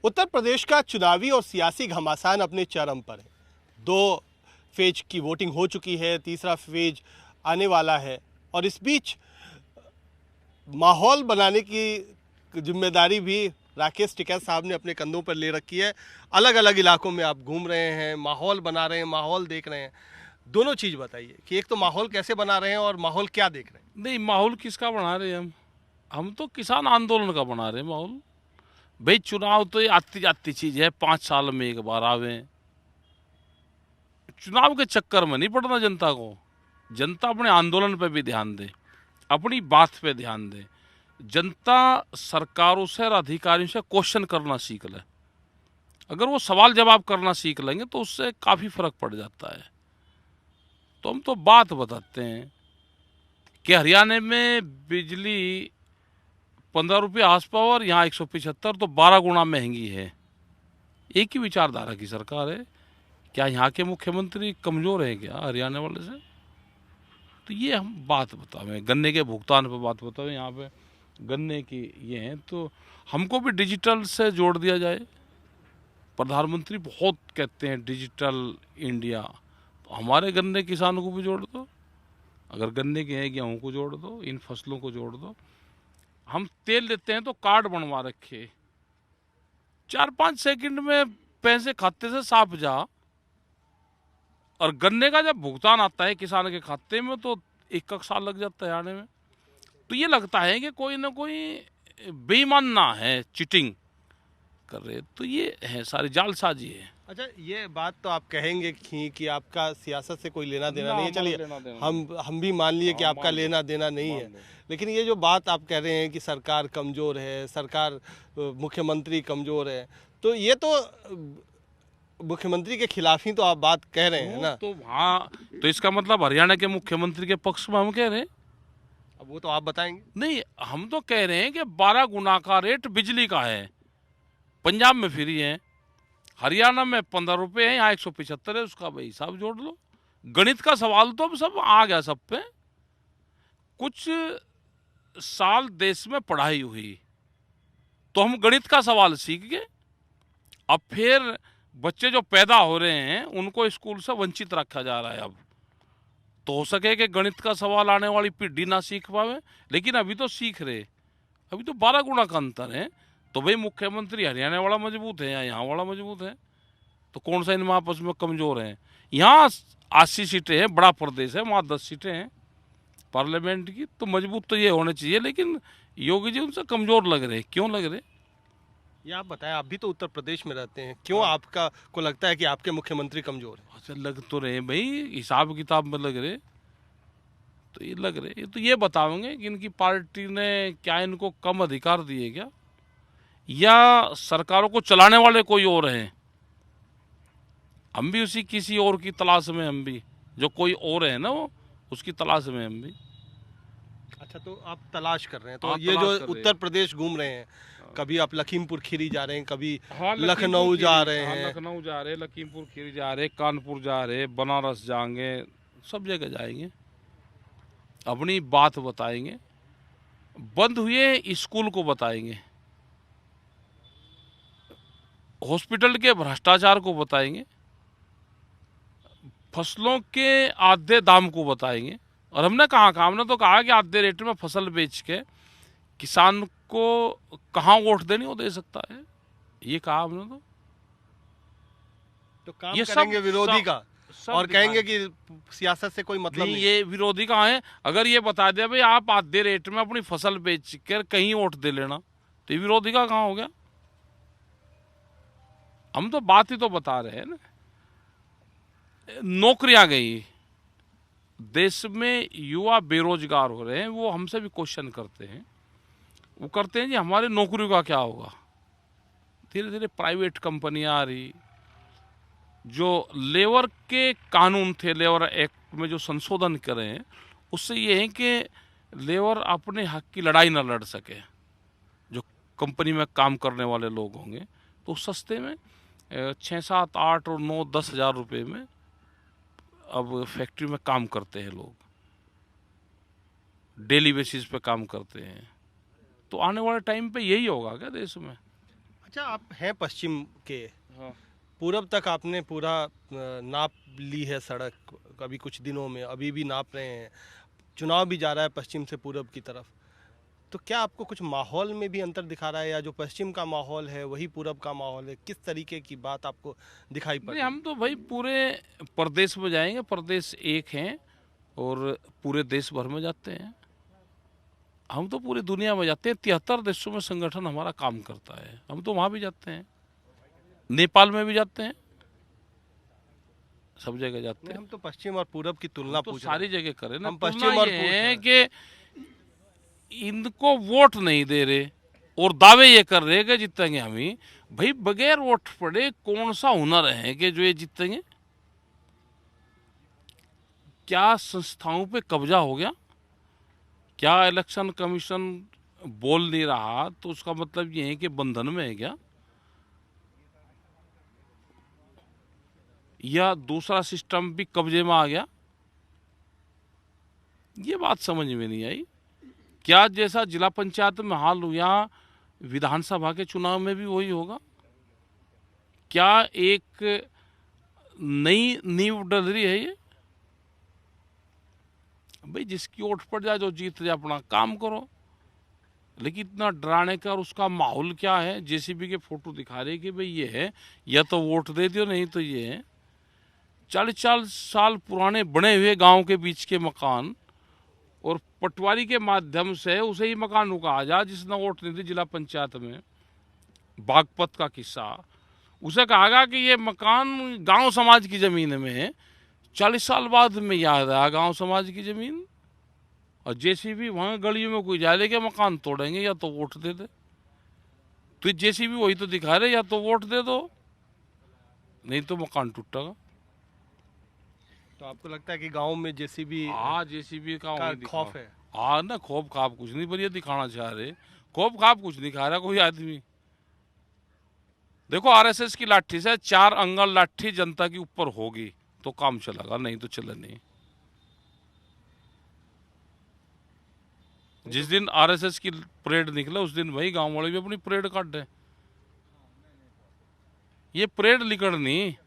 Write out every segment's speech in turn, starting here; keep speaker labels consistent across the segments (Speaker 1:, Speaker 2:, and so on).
Speaker 1: उत्तर प्रदेश का चुनावी और सियासी घमासान अपने चरम पर है। 2 फेज की वोटिंग हो चुकी है, तीसरा फेज आने वाला है और इस बीच माहौल बनाने की जिम्मेदारी भी राकेश टिकैत साहब ने अपने कंधों पर ले रखी है। अलग अलग इलाकों में आप घूम रहे हैं, माहौल बना रहे हैं, माहौल देख रहे हैं। दोनों चीज़ बताइए कि एक तो माहौल कैसे बना रहे हैं और माहौल क्या देख रहे हैं।
Speaker 2: नहीं, माहौल किसका बना रहे हैं हम तो किसान आंदोलन का बना रहे हैं माहौल। भाई चुनाव तो ये आती जाती चीज है, 5 साल में एक बार आवे। चुनाव के चक्कर में नहीं पड़ना जनता को। जनता अपने आंदोलन पे भी ध्यान दे, अपनी बात पे ध्यान दे। जनता सरकारों से और अधिकारियों से क्वेश्चन करना सीख ले। अगर वो सवाल जवाब करना सीख लेंगे तो उससे काफी फर्क पड़ जाता है। तो हम तो बात बताते हैं कि हरियाणा में बिजली 15 रुपये हार्स पावर, यहाँ 175, तो 12 गुना महंगी है। एक ही विचारधारा की सरकार है। क्या यहाँ के मुख्यमंत्री कमजोर हैं क्या हरियाणा वाले से? तो ये हम बात बतावे, गन्ने के भुगतान पर बात बतावे। यहाँ पे गन्ने की ये हैं तो हमको भी डिजिटल से जोड़ दिया जाए। प्रधानमंत्री बहुत कहते हैं डिजिटल इंडिया, तो हमारे गन्ने किसानों को भी जोड़ दो। अगर गन्ने के हैं, गेहूँ को जोड़ दो, इन फसलों को जोड़ दो। हम तेल देते हैं तो कार्ड बनवा रखे, 4-5 सेकंड में पैसे खाते से साफ जा। और गन्ने का जब भुगतान आता है किसान के खाते में तो 1 साल लग जाता है आने में। तो ये लगता है कि कोई ना कोई बेईमान ना है, चीटिंग कर रहे। तो ये है, सारी जालसाजी है।
Speaker 1: अच्छा, ये बात तो आप कहेंगे कि आपका सियासत से कोई लेना देना नहीं है। चलिए, हम भी मान लिए कि आपका लेना देना नहीं है, लेकिन ये जो बात आप कह रहे हैं कि सरकार कमज़ोर है, सरकार मुख्यमंत्री कमज़ोर है, तो ये तो मुख्यमंत्री के खिलाफ ही तो आप बात कह रहे हैं ना।
Speaker 2: तो हाँ, तो इसका मतलब हरियाणा के मुख्यमंत्री के पक्ष में हम कह रहे हैं?
Speaker 1: अब वो तो आप बताएंगे।
Speaker 2: नहीं, हम तो कह रहे हैं कि 12 गुना का रेट बिजली का है। पंजाब में फ्री है, हरियाणा में 15 रुपये है, यहाँ 175 है। उसका भाई हिसाब जोड़ लो। गणित का सवाल तो अब सब आ गया सब पे। कुछ साल देश में पढ़ाई हुई तो हम गणित का सवाल सीख गए। अब फिर बच्चे जो पैदा हो रहे हैं उनको स्कूल से वंचित रखा जा रहा है। अब तो हो सके कि गणित का सवाल आने वाली पीढ़ी ना सीख पावे, लेकिन अभी तो सीख रहे। अभी तो 12 गुना का अंतर है। तो भाई मुख्यमंत्री हरियाणा वाला मजबूत है या यहाँ वाला मजबूत है? तो कौन सा इनमें आपस में कमजोर है? यहाँ 80 सीटें हैं, बड़ा प्रदेश है, वहाँ 10 सीटें हैं पार्लियामेंट की। तो मजबूत तो ये होने चाहिए, लेकिन योगी जी उनसे कमजोर लग रहे। क्यों लग रहे?
Speaker 1: ये आप बताएं, आप भी तो उत्तर प्रदेश में रहते हैं, क्यों आपका को लगता है कि आपके मुख्यमंत्री कमजोर है?
Speaker 2: अच्छा, लग तो रहे भाई, हिसाब किताब में लग रहे। तो ये लग रहे, तो ये बताओगे कि इनकी पार्टी ने क्या इनको कम अधिकार दिए क्या, या सरकारों को चलाने वाले कोई और हैं? हम भी उसी किसी और की तलाश में, हम भी जो कोई और है ना वो, उसकी तलाश में हम भी।
Speaker 1: अच्छा, तो आप तलाश कर रहे हैं। तो
Speaker 2: हाँ,
Speaker 1: ये जो उत्तर
Speaker 2: हैं।
Speaker 1: प्रदेश घूम रहे हैं, कभी आप लखीमपुर खीरी जा रहे हैं, कभी
Speaker 2: हाँ,
Speaker 1: लखनऊ जा रहे
Speaker 2: हाँ,
Speaker 1: हैं।
Speaker 2: लखनऊ जा रहे, लखीमपुर खीरी जा रहे, कानपुर जा रहे, बनारस जाएंगे, सब जगह जाएंगे, अपनी बात बताएंगे। बंद हुए स्कूल को बताएंगे, हॉस्पिटल के भ्रष्टाचार को बताएंगे, फसलों के आधे दाम को बताएंगे। और हमने कहा हमने तो कहा कि आधे रेट में फसल बेच के किसान को कहाँ वोट देनी वो दे सकता है, ये कहा हमने।
Speaker 1: तो काम
Speaker 2: ये
Speaker 1: करेंगे विरोधी का
Speaker 2: सब
Speaker 1: और कहेंगे कि सियासत से कोई मतलब
Speaker 2: नहीं।
Speaker 1: नहीं।
Speaker 2: ये विरोधी कहाँ है? अगर ये बता दिया भाई आप आधे रेट में अपनी फसल बेच कर कहीं वोट दे लेना, तो ये विरोधी का कहाँ हो गया? हम तो बात ही तो बता रहे हैं ना। नौकरियां गई, देश में युवा बेरोजगार हो रहे हैं, वो हमसे भी क्वेश्चन करते हैं। वो करते हैं जी हमारे नौकरियों का क्या होगा? धीरे धीरे प्राइवेट कंपनियां आ रही। जो लेबर के कानून थे, लेबर एक्ट में जो संशोधन करे हैं, उससे ये है कि लेबर अपने हक की लड़ाई ना लड़ सके। जो कंपनी में काम करने वाले लोग होंगे तो सस्ते में 6, 7, 8 और 9, 10 हज़ार रुपये में अब फैक्ट्री में काम करते हैं लोग, डेली बेसिस पे काम करते हैं। तो आने वाले टाइम पे यही होगा क्या देश में?
Speaker 1: अच्छा, आप हैं पश्चिम के,
Speaker 2: हाँ।
Speaker 1: पूरब तक आपने पूरा नाप ली है सड़क, अभी कुछ दिनों में अभी भी नाप रहे हैं, चुनाव भी जा रहा है पश्चिम से पूरब की तरफ, तो क्या आपको कुछ माहौल में भी अंतर दिखा रहा है, या जो पश्चिम का माहौल है वही पूरब का माहौल है? किस तरीके की बात आपको दिखाई पड़
Speaker 2: नहीं,
Speaker 1: रही है?
Speaker 2: हम तो भाई पूरे प्रदेश में जाएंगे, प्रदेश एक हैं और पूरे देश भर में जाते हैं। हम तो पूरी दुनिया में जाते हैं, 73 देशों में संगठन हमारा काम करता है, हम तो वहाँ भी जाते हैं, नेपाल में भी जाते हैं, सब जगह जाते
Speaker 1: नहीं,
Speaker 2: हैं।
Speaker 1: हम तो पश्चिम और पूरब की तुलना
Speaker 2: तो
Speaker 1: पूछ रहे
Speaker 2: सारी
Speaker 1: हैं।
Speaker 2: जगह करें ना,
Speaker 1: हम
Speaker 2: तुलना
Speaker 1: पश्चिम और
Speaker 2: ये
Speaker 1: पूछ रहे
Speaker 2: है
Speaker 1: हैं।
Speaker 2: कि इनको वोट नहीं दे रहे और दावे ये कर रहे हैं कि जीतेंगे हम ही। भाई बगैर वोट पड़े कौन सा हुनर है कि जो ये जीतेंगे? क्या संस्थाओं पे कब्जा हो गया? क्या इलेक्शन कमीशन बोल नहीं रहा तो उसका मतलब ये है कि बंधन में है क्या? या दूसरा सिस्टम भी कब्जे में आ गया? ये बात समझ में नहीं आई। क्या जैसा जिला पंचायत में हाल हुआ विधानसभा के चुनाव में भी वही होगा? क्या एक नई नींव डल रही है ये? भाई जिसकी वोट पड़ जाए, जो जीत जाए, अपना काम करो। लेकिन इतना डराने का और उसका माहौल क्या है? जेसीबी के फोटो दिखा रहे कि भाई ये है, या तो वोट दे दियो, नहीं तो ये है। 40 साल पुराने बने हुए गांव के बीच के मकान और पटवारी के माध्यम से उसे ही मकान रुका जा जिसने वोट नहीं दी जिला पंचायत में। बागपत का किस्सा, उसे कहा गया कि ये मकान गांव समाज की जमीन में है। 40 साल बाद में याद आया गांव समाज की जमीन, और जेसीबी वहां गलियों में कोई जाए के मकान तोड़ेंगे या तो वोट दे दे। तो जेसीबी वही तो दिखा रहे, या तो वोट दे दो नहीं तो मकान टूटेगा।
Speaker 1: तो आपको लगता है कि गांव में जेसीबी
Speaker 2: हाँ, जेसीबी का
Speaker 1: का
Speaker 2: वही
Speaker 1: खौफ है?
Speaker 2: हाँ ना, खौफ खाप कुछ नहीं, पर ये दिखाना चाह रहे। खौफ खाप कुछ नहीं खा रहा कोई आदमी। देखो, आरएसएस की लाठी से 4 अंगल लाठी जनता के ऊपर होगी तो काम चलेगा, नहीं तो चले नहीं। जिस दिन आरएसएस की परेड निकले उस दिन भाई गांव वाले भी अपनी परेड काट दे। ये परेड निकलनी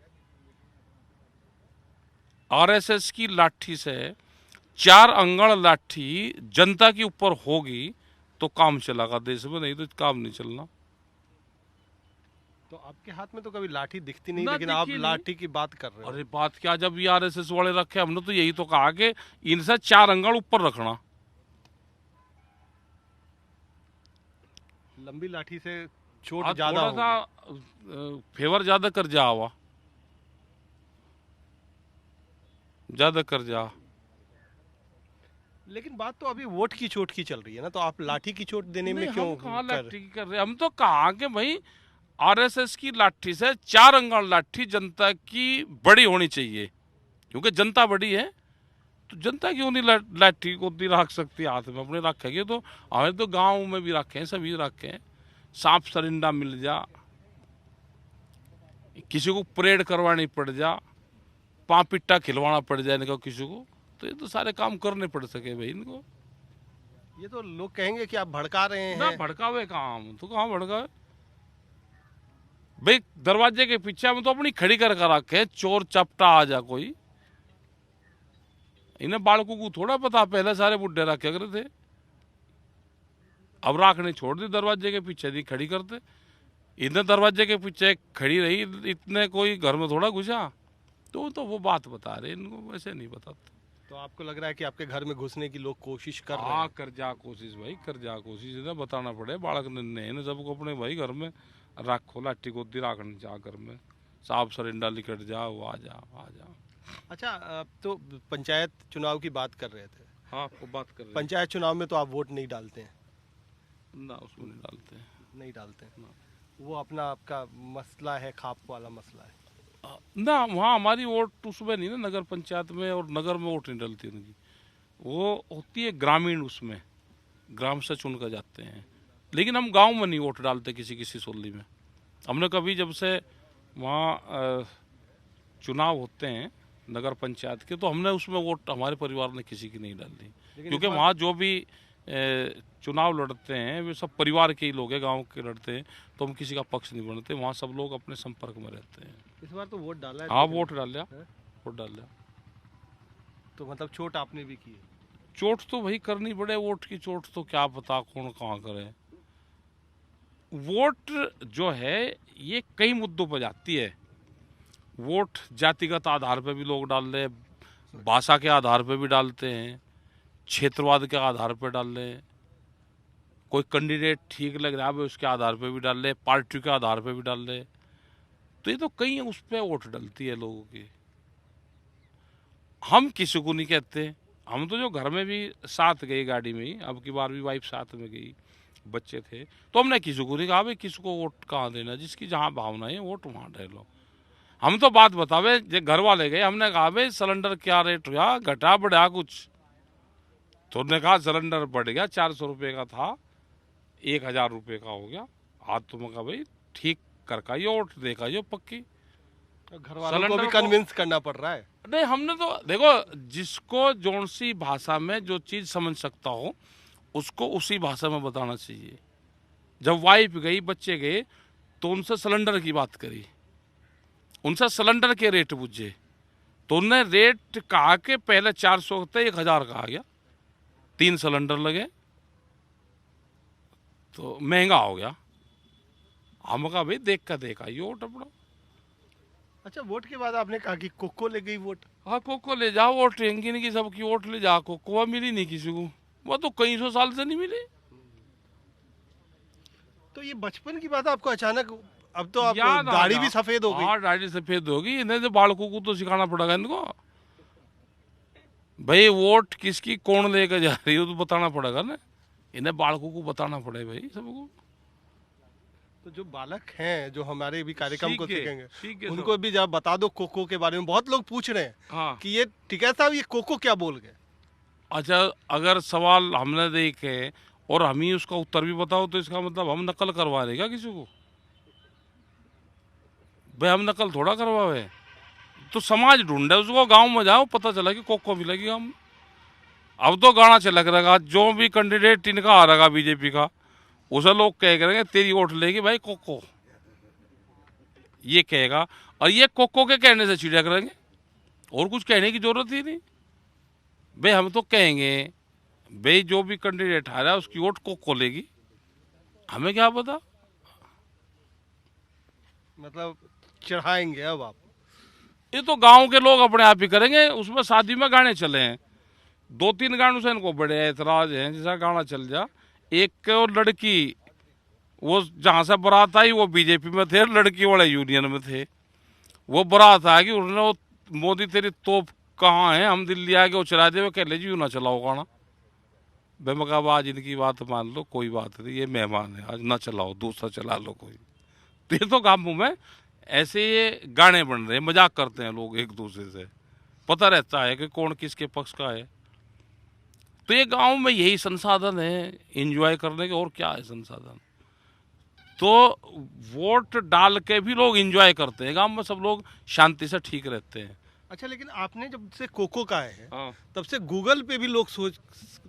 Speaker 2: आरएसएस की लाठी से 4 अंगल लाठी जनता के ऊपर होगी तो काम चलेगा देश में, नहीं तो काम नहीं चलना।
Speaker 1: तो आपके हाथ में तो कभी लाठी दिखती नहीं,
Speaker 2: ना
Speaker 1: लेकिन आप
Speaker 2: दिखी नहीं।
Speaker 1: लाठी की बात कर रहे हो।
Speaker 2: अरे बात क्या, जब ये आरएसएस वाले रखे हमने तो यही तो कहा कि इनसे 4 अंगल ऊपर रखना।
Speaker 1: लंबी लाठी से चोट
Speaker 2: आज
Speaker 1: ज्यादा
Speaker 2: थोड़ा सा फेवर ज्यादा कर जा हुआ, ज्यादा कर जा।
Speaker 1: लेकिन बात तो अभी वोट की चोट की चल रही है ना, तो आप लाठी की चोट देने में
Speaker 2: नहीं,
Speaker 1: क्यों
Speaker 2: हम कहाँ
Speaker 1: कर
Speaker 2: लाठी कर रहे, हम तो कहा कि भाई आरएसएस की लाठी से 4 अंगल लाठी जनता की बड़ी होनी चाहिए, क्योंकि जनता बड़ी है। तो जनता क्यों नहीं लाठी को नहीं रख सकती हाथ में अपने? रखेंगे तो हमें तो गांव में भी रखे हैं, सभी रखे हैं। सांप सरिंडा मिल जा, किसी को परेड करवानी पड़ जा, पाँपिट्टा खिलवाना पड़ जाए इनको किसी को, तो ये तो सारे काम करने पड़ सके भाई इनको।
Speaker 1: ये तो लोग कहेंगे कि आप भड़का रहे
Speaker 2: ना
Speaker 1: हैं।
Speaker 2: भड़कावे काम तो कहाँ भड़कावे भाई? दरवाजे के पीछे हम तो अपनी खड़ी कर रखे, चोर चपटा आ जा कोई, इन्हें बालकों को थोड़ा पता, पहले सारे बुढ़े रखे करते थे, अब राखने छोड़ दी, दरवाजे के पीछे दी खड़ी करते। इतने दरवाजे के पीछे खड़ी रही, इतने कोई घर में थोड़ा घुसा। तो वो बात बता रहे, इनको वैसे नहीं बताते।
Speaker 1: तो आपको लग रहा है कि आपके घर में घुसने की लोग कोशिश कर रहे
Speaker 2: हाँ,
Speaker 1: हैं?
Speaker 2: कर जा कोशिश भाई, कर जा कोशिश, इन्हें बताना पड़े बालक ने सबको अपने भाई घर में रखो, लाठी को राखने जा घर में, सांप सरिंडा लिकट जाओ, आ जा आ जा।
Speaker 1: अच्छा, आप तो पंचायत चुनाव की बात कर रहे थे।
Speaker 2: हाँ, आपको बात कर रहे
Speaker 1: पंचायत चुनाव में तो आप वोट नहीं डालते हैं?
Speaker 2: हैं ना, उसमें नहीं डालते हैं।
Speaker 1: नहीं डालते हैं।
Speaker 2: ना।
Speaker 1: वो अपना आपका मसला है, खाप वाला मसला है।
Speaker 2: ना, वहाँ हमारी वोट उसमें नहीं ना, नगर पंचायत में और नगर में वोट नहीं डलती उनकी, वो होती है ग्रामीण, उसमें ग्राम से चुन कर जाते हैं। लेकिन हम गांव में नहीं वोट डालते किसी किसी सोली में। हमने कभी जब से वहाँ चुनाव होते हैं नगर पंचायत के, तो हमने उसमें वोट हमारे परिवार ने किसी की नहीं डाली, क्योंकि वहाँ जो भी चुनाव लड़ते हैं वे सब परिवार के ही लोग हैं, गांव के लड़ते हैं, तो हम किसी का पक्ष नहीं बनते। वहाँ सब लोग अपने संपर्क में रहते हैं।
Speaker 1: इस बार तो वोट डाला है?
Speaker 2: हाँ, वोट डाल लिया,
Speaker 1: है?
Speaker 2: वोट डाल लिया।
Speaker 1: तो मतलब चोट आपने भी की है?
Speaker 2: चोट तो वही करनी पड़े, वोट की चोट तो क्या पता कौन कहाँ करे। वोट जो है ये कई मुद्दों पर जाती है। वोट जातिगत आधार पर भी लोग डाल रहे हैं, भाषा के आधार पर भी डालते हैं, क्षेत्रवाद के आधार पर डाल रहे हैं, कोई कैंडिडेट ठीक लग रहा है उसके आधार पर भी डाल रहे, पार्टी के आधार पर भी डाल रहे। तो ये तो कई उस पर वोट डलती है लोगों की। हम किसी को नहीं कहते, हम तो जो घर में भी साथ गए गाड़ी में ही, अब की बार भी वाइफ साथ में गई, बच्चे थे, तो हमने किसी को नहीं कहा भाई किसी को वोट कहाँ देना, जिसकी जहाँ भावना है वोट वहाँ डालो। हम तो बात बतावे, जो घर वाले गए हमने कहा भाई सिलेंडर क्या रेट हुआ, घटा बढ़ा कुछ, तो उन्होंने कहा सिलेंडर बढ़ गया, 400 रुपये का था 1000 रुपये का हो गया। आज तो मैं कहा भाई ठीक करका ये वोट देखा जो पक्की।
Speaker 1: घर वालों को भी कन्विंस करना पड़ रहा है?
Speaker 2: नहीं, हमने तो देखो जिसको जोन सी भाषा में जो चीज समझ सकता हो उसको उसी भाषा में बताना चाहिए। जब वाइफ गई बच्चे गए तो उनसे सिलेंडर की बात करी, उनसे सिलेंडर के रेट पूछे, तो उनने रेट कहा कि पहले 400 थे 1000 का आ गया, 3 सिलेंडर लगे तो महंगा हो गया। हम कहा भाई देख का देखा ये वोट अपना।
Speaker 1: अच्छा, वोट के बाद आपने कहा कि कोको ले गई वोट?
Speaker 2: हाँ, कोको ले जाओ, वोट रेंगी नहीं की सबकी वोट ले जाओ, कोको मिली नहीं किसी को, वो तो कई 100 साल से नहीं मिली।
Speaker 1: तो ये बचपन की बात आपको अचानक, अब तो आप
Speaker 2: याद आ
Speaker 1: दाढ़ी
Speaker 2: गया।
Speaker 1: भी सफेद हो गई।
Speaker 2: हाँ, दाढ़ी सफेद होगी, इन्हें तो बालकों को तो सिखाना पड़ेगा इनको, भाई वोट किसकी कौन लेकर जा रही है तो बताना पड़ेगा ना, इन्हें बालकों को बताना पड़े भाई सबको।
Speaker 1: तो जो बालक हैं जो हमारे भी कार्यक्रम को सीखेंगे
Speaker 2: सब।
Speaker 1: उनको भी जरा बता दो कोको के बारे में, बहुत लोग पूछ रहे हैं।
Speaker 2: हाँ।
Speaker 1: कि ये ठीक है साहब, ये कोको क्या बोल गए?
Speaker 2: अच्छा, अगर सवाल हमने देखे और हम ही उसका उत्तर भी बताओ तो इसका मतलब हम नकल करवा रहे क्या किसी को? भाई हम नकल थोड़ा करवावे, तो समाज ढूंढे उसको, गांव में जाओ पता चला कि कोको मिलेगी हम। अब तो गाना चलक रहेगा, जो भी कैंडिडेट इनका आ रहेगा बीजेपी का, उसे लोग कह करेंगे तेरी वोट लेगी भाई कोको, ये कहेगा, और ये कोको के कहने से चिड़िया करेंगे, और कुछ कहने की जरूरत ही नहीं। भाई हम तो कहेंगे भाई जो भी कैंडिडेट आ रहा है उसकी वोट कोको लेगी, हमें क्या पता।
Speaker 1: मतलब चढ़ाएंगे अब आप?
Speaker 2: ये तो गांव के लोग अपने आप ही करेंगे। उसमें शादी में गाने चले हैं, 2-3 गानों से इनको बड़े ऐतराज हैं। जैसा गाना चल जा, एक लड़की वो जहाँ से बारात आई वो बीजेपी में थे, लड़की वाले यूनियन में थे। वो बारात आ गई, उन्होंने वो मोदी तेरी तोप कहाँ है, हम दिल्ली आके वो चला दे, वो कह ले जी ना चलाओ गाना। भाई मैं कहा आज इनकी बात मान लो, कोई बात नहीं, ये मेहमान है, आज ना चलाओ, दूसरा चला लो कोई। तो ये तो गाँव में ऐसे ये गाने बन रहे हैं, मजाक करते हैं लोग एक दूसरे से, पता रहता है कि कौन किसके पक्ष का है। तो ये गांव में यही संसाधन है एंजॉय करने के, और क्या है संसाधन। तो वोट डाल के भी लोग एंजॉय करते हैं, गांव में सब लोग शांति से ठीक रहते हैं।
Speaker 1: अच्छा, लेकिन आपने जब से कोको का है
Speaker 2: हाँ।
Speaker 1: तब से गूगल पे भी लोग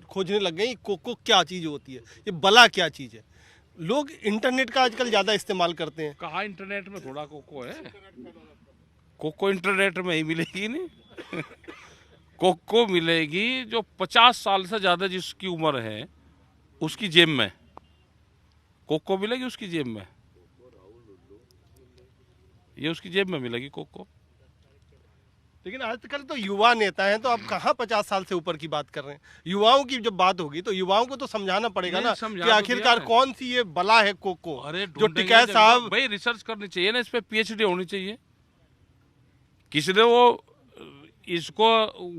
Speaker 1: खोजने लग गए कोको क्या चीज होती है, ये बला क्या चीज है। लोग इंटरनेट का आजकल ज्यादा इस्तेमाल करते हैं।
Speaker 2: कहाँ इंटरनेट में थोड़ा कोको है, कोको इंटरनेट में ही मिलेगी नहीं। कोको मिलेगी जो 50 साल से ज्यादा जिसकी उम्र है उसकी जेब में कोको मिलेगी, उसकी जेब में, ये उसकी जेब में मिलेगी कोको।
Speaker 1: लेकिन आजकल तो युवा नेता हैं, तो आप कहाँ 50 साल से ऊपर की बात कर रहे हैं। युवाओं की जब बात होगी तो युवाओं को तो समझाना पड़ेगा ना कि आखिरकार कौन सी ये बला है कोको।
Speaker 2: अरे
Speaker 1: जो टिकैत साहब,
Speaker 2: भाई रिसर्च करनी चाहिए ना, इस पे पीएचडी होनी चाहिए। किसी ने वो इसको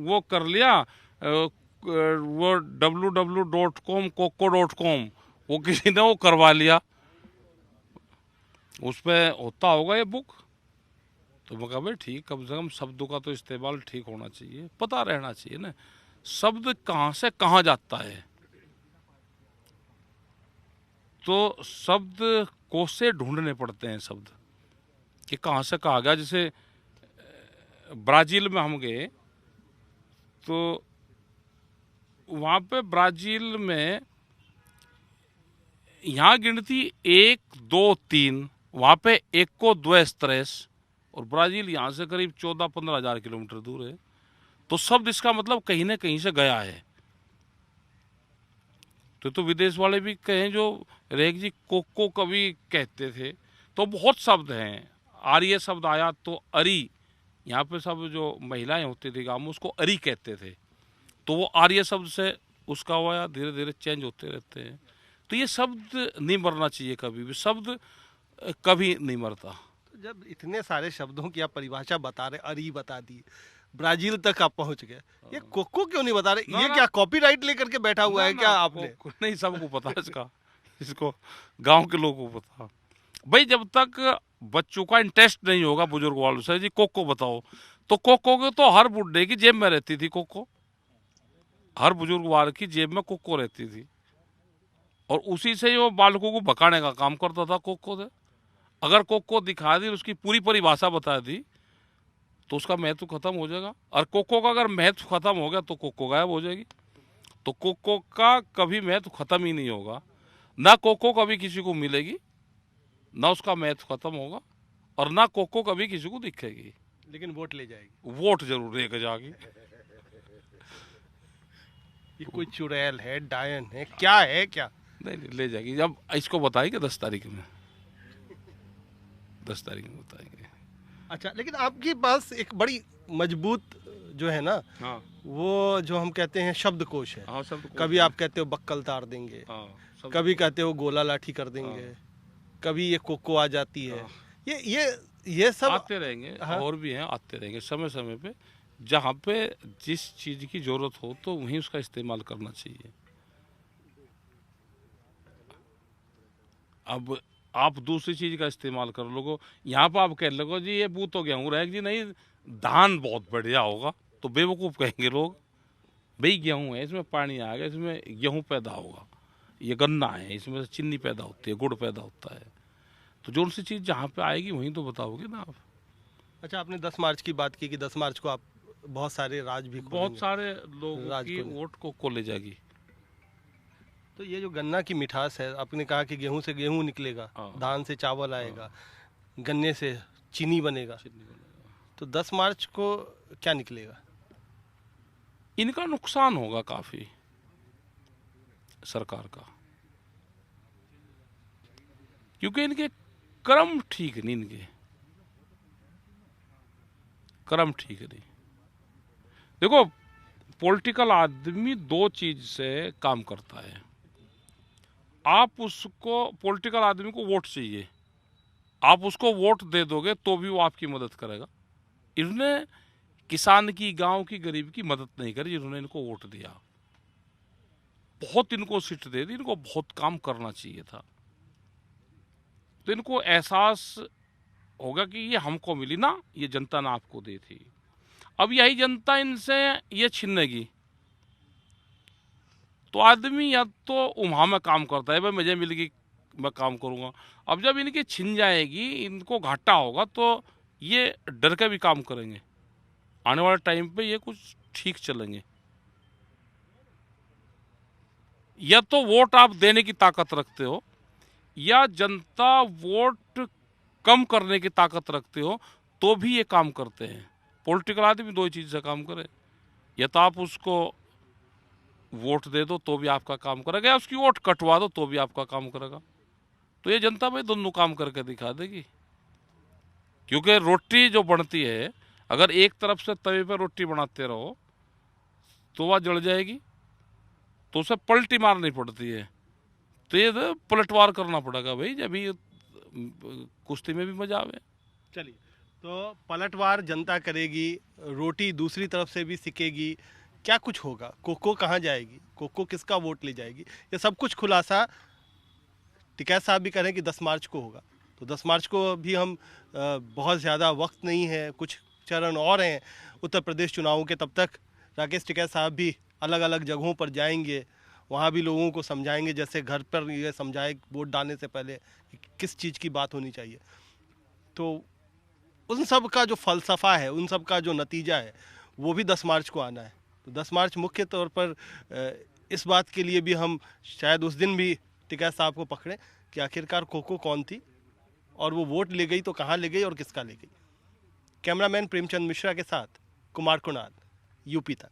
Speaker 2: वो कर लिया, वो www.com coco.com वो किसी ने वो करवा लिया, उस पर होता होगा ये बुक। तो मैं कहा भाई ठीक, कम से कम शब्दों का तो इस्तेमाल ठीक होना चाहिए, पता रहना चाहिए ना शब्द कहाँ से कहाँ जाता है। तो शब्द को से ढूंढने पड़ते हैं शब्द कि कहाँ से कहा गया। जैसे ब्राजील में हम गए तो वहाँ पे ब्राज़ील में यहाँ गिनती 1, 2, 3, वहाँ पे 1 को 2 tres, और ब्राज़ील यहाँ से करीब 14-15 हज़ार किलोमीटर दूर है। तो शब्द इसका मतलब कहीं ना कहीं से गया है। तो विदेश वाले भी कहें जो रेख जी कोको कभी कहते थे, तो बहुत शब्द हैं। आर्य शब्द आया तो अरी, यहाँ पे सब जो महिलाएं होती थी गाँव में उसको अरी कहते थे, तो वो आर्य शब्द से उसका हुआ, धीरे धीरे चेंज होते रहते हैं। तो ये शब्द नहीं मरना चाहिए कभी भी, शब्द कभी नहीं मरता।
Speaker 1: तो जब इतने सारे शब्दों की आप परिभाषा बता रहे, अरी बता दी, ब्राजील तक आप पहुंच गए, ये कोको क्यों नहीं बता रहे? ये क्या कॉपीराइट लेकर के बैठा हुआ है क्या आपने?
Speaker 2: नहीं, सबको पता है इसका, इसको गांव के लोगों को पता। भाई जब तक बच्चों का इंटरेस्ट नहीं होगा बुजुर्ग वालों से जी कोको बताओ, तो कोको के तो हर बुढ़े की जेब में रहती थी कोको, हर बुजुर्ग वाले की जेब में कोको रहती थी, और उसी से वो बालकों को भगाने का काम करता था कोको से। अगर कोको दिखा दी, उसकी पूरी परिभाषा बता दी, तो उसका महत्व खत्म हो जाएगा। और कोको का अगर महत्व खत्म हो गया तो कोको गायब हो जाएगी। तो कोको का कभी महत्व खत्म ही नहीं होगा, ना कोको कभी किसी को मिलेगी, ना उसका महत्व खत्म होगा, और ना कोको कभी किसी को दिखेगी।
Speaker 1: लेकिन वोट ले जाएगी,
Speaker 2: वोट जरूर लेकर जाएगी।
Speaker 1: ये कोई चुड़ैल है, डायन है, क्या है क्या?
Speaker 2: नहीं ले जाएगी। जब इसको बताएंगे 10 तारीख में, 10 तारीख में बताएंगे।
Speaker 1: अच्छा, लेकिन आपके पास एक बड़ी मजबूत जो है ना,
Speaker 2: हाँ,
Speaker 1: वो जो हम कहते हैं शब्दकोश है।
Speaker 2: हाँ, सब
Speaker 1: कभी आप कहते हो बक्कल तार देंगे,
Speaker 2: हाँ,
Speaker 1: कभी कहते हो गोला लाठी कर देंगे, कभी ये कोको आ जाती है, ये सब
Speaker 2: आते रहेंगे।
Speaker 1: हाँ।
Speaker 2: और भी हैं, आते रहेंगे समय समय पे, जहाँ पे जिस चीज की जरूरत हो तो वहीं उसका इस्तेमाल करना चाहिए। अब आप दूसरी चीज का इस्तेमाल कर लोगो, यहाँ पर आप कह लोगो जी ये बू तो गेहूँ रहेगी जी, नहीं धान बहुत बढ़िया होगा, तो बेवकूफ़ कहेंगे लोग। भाई गेहूँ है, इसमें पानी आएगा, इसमें गेहूँ पैदा होगा, ये गन्ना है, इसमें से चीनी पैदा होती है, गुड़ पैदा होता है। तो जो सी चीज़ जहाँ पे आएगी वहीं तो बताओगे ना आप।
Speaker 1: अच्छा, आपने 10 मार्च की बात की कि 10 मार्च को आप बहुत सारे राज भी
Speaker 2: बहुत सारे लोगों
Speaker 1: राज
Speaker 2: की वोट को ले जाएगी।
Speaker 1: तो ये जो गन्ना की मिठास है, आपने कहा कि गेहूं से गेहूं निकलेगा, धान से चावल आएगा, गन्ने से चीनी बनेगा, तो 10 मार्च को क्या निकलेगा?
Speaker 2: इनका नुकसान होगा काफी सरकार का, क्योंकि इनके कर्म ठीक नहीं, इनके कर्म ठीक नहीं। देखो, पॉलिटिकल आदमी दो चीज से काम करता है। आप उसको, पॉलिटिकल आदमी को वोट चाहिए, आप उसको वोट दे दोगे तो भी वो आपकी मदद करेगा। इन्होंने किसान की, गांव की, गरीब की मदद नहीं करी जिन्होंने इनको वोट दिया। बहुत इनको सीट दे दी, इनको बहुत काम करना चाहिए था। तो इनको एहसास होगा कि ये हमको मिली ना, ये जनता ने आपको दी थी, अब यही जनता इनसे ये छीनेगी। तो आदमी या तो वहाँ में काम करता है, भाई मुझे मिल गई मैं काम करूँगा। अब जब इनकी छिन जाएगी, इनको घाटा होगा, तो ये डर के भी काम करेंगे। आने वाले टाइम पे ये कुछ ठीक चलेंगे। या तो वोट आप देने की ताकत रखते हो, या जनता वोट कम करने की ताकत रखते हो, तो भी ये काम करते हैं। पॉलिटिकल आदमी दो ही चीज़ से काम करे, या तो आप उसको वोट दे दो तो भी आपका काम करेगा, या उसकी वोट कटवा दो तो भी आपका काम करेगा। तो ये जनता भाई दोनों काम करके दिखा देगी। क्योंकि रोटी जो बनती है, अगर एक तरफ से तवे पर रोटी बनाते रहो तो वह जल जाएगी, तो उसे पलटी मारनी पड़ती है। तो ये तो पलटवार करना पड़ेगा भाई, जब ये कुश्ती में भी मजा आवे।
Speaker 1: चलिए, तो पलटवार जनता करेगी, रोटी दूसरी तरफ से भी सिकेगी, क्या कुछ होगा? कोको कहाँ जाएगी? कोको किसका वोट ले जाएगी? ये सब कुछ खुलासा टिकैत साहब भी कह रहे हैं कि 10 मार्च को होगा। तो 10 मार्च को भी हम बहुत ज़्यादा वक्त नहीं है, कुछ चरण और हैं उत्तर प्रदेश चुनावों के। तब तक राकेश टिकैत साहब भी अलग अलग जगहों पर जाएंगे, वहाँ भी लोगों को समझाएंगे, जैसे घर पर ये समझाए वोट डालने से पहले कि किस चीज़ की बात होनी चाहिए। तो उन सब का जो फ़लसफ़ा है, उन सब का जो नतीजा है, वो भी 10 मार्च को आना है। तो 10 मार्च मुख्य तौर पर इस बात के लिए भी हम शायद उस दिन भी टिकैत साहब को पकड़ें कि आखिरकार खोखो कौन थी और वो वोट ले गई तो कहाँ ले गई और किसका ले गई। कैमरामैन प्रेमचंद मिश्रा के साथ कुमार कुणाल, यूपी तक।